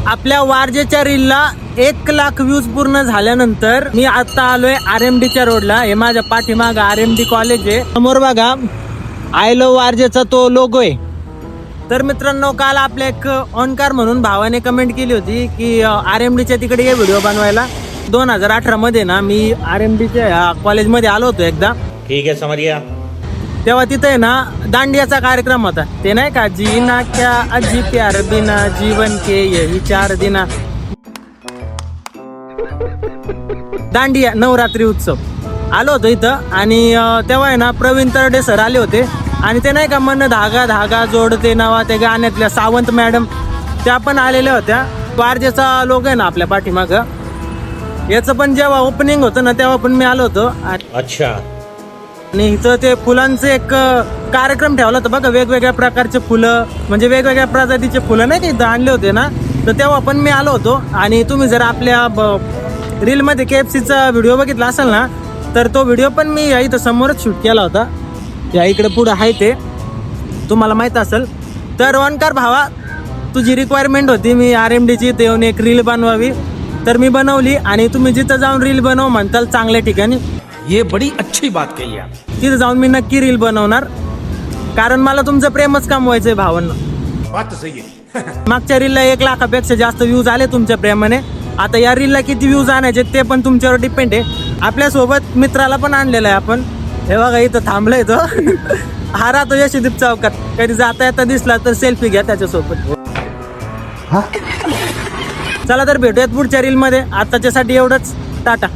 आपल्या वारजेच्या रीलला 1,00,000 व्ह्यूज पूर्ण झाल्यानंतर मी आता आलोय RMDच्या रोडला. हे माझ्या पाठीमाग RMD कॉलेज आहे. समोर बघा आय लव्ह वारजेचा तो लोगो आहे. तर मित्रांनो, काल आपल्या एक ऑनकार म्हणून भावाने कमेंट केली होती की RMDच्या तिकडे ये व्हिडिओ बनवायला. 2018 मध्ये ना मी RMDच्या कॉलेजमध्ये आलो होतो एकदा. ठीक आहे, समझ गया. तेव्हा तिथे ना दांडियाचा कार्यक्रम होता. ते नाही का, जीना क्या अजी प्यार बिना जीवन के यही 4 दिना. दांडिया नवरात्री उत्सव आलो होतो इथं. आणि तेव्हा आहे ना प्रवीण तरडे सर आले होते. आणि ते नाही का, मन धागा धागा जोडते नवा, ते गाण्यातल्या सावंत मॅडम त्या पण आलेल्या होत्या. वारजेचा लोक आहे ना आपल्या पाठीमाग, याचं पण जेव्हा ओपनिंग होतं ना तेव्हा पण मी आलो होतो. अच्छा. आणि इथं ते फुलांचे एक कार्यक्रम ठेवला होता बघा. वेगवेगळ्या प्रकारचे फुलं, म्हणजे वेगवेगळ्या प्रजातीचे फुलं नाही का इथं आणले होते ना. तर तेव्हा पण मी आलो होतो. आणि तुम्ही जर आपल्या रीलमध्ये KFCचा व्हिडिओ बघितला असेल ना, तर तो व्हिडिओ पण मी इथं समोरच शूट केला होता. या इकडे पुढं आहे ते, तुम्हाला माहीत असेल. तर ओनकार भावा, तुझी रिक्वायरमेंट होती मी RMDची इथे येऊन एक रील बनवावी, तर मी बनवली. आणि तुम्ही जिथं जाऊन रील बनव म्हणताल चांगल्या ठिकाणी, ये बड़ी अच्छी बात कही आप. तिथं जाऊन मी नक्की रील बनवणार. कारण मला तुमचं प्रेमच कमवायचंय भावांना. बात सही है. मागच्या रीलला 1,00,000पेक्षा जास्त व्ह्यूज आले तुमच्या प्रेमाने. आता या रीलला किती व्ह्यूज आणायचे ते पण तुमच्यावर डिपेंड आहे. आपल्यासोबत मित्राला पण आणलेला आहे आपण. हे बघा इथं थांबलाय तो. हा राहतो यशदीप चौकात. कधी जाता येता दिसला तर सेल्फी घ्या त्याच्यासोबत. चला तर भेटूयात पुढच्या रीलमध्ये. आताच्यासाठी एवढंच. टाटा.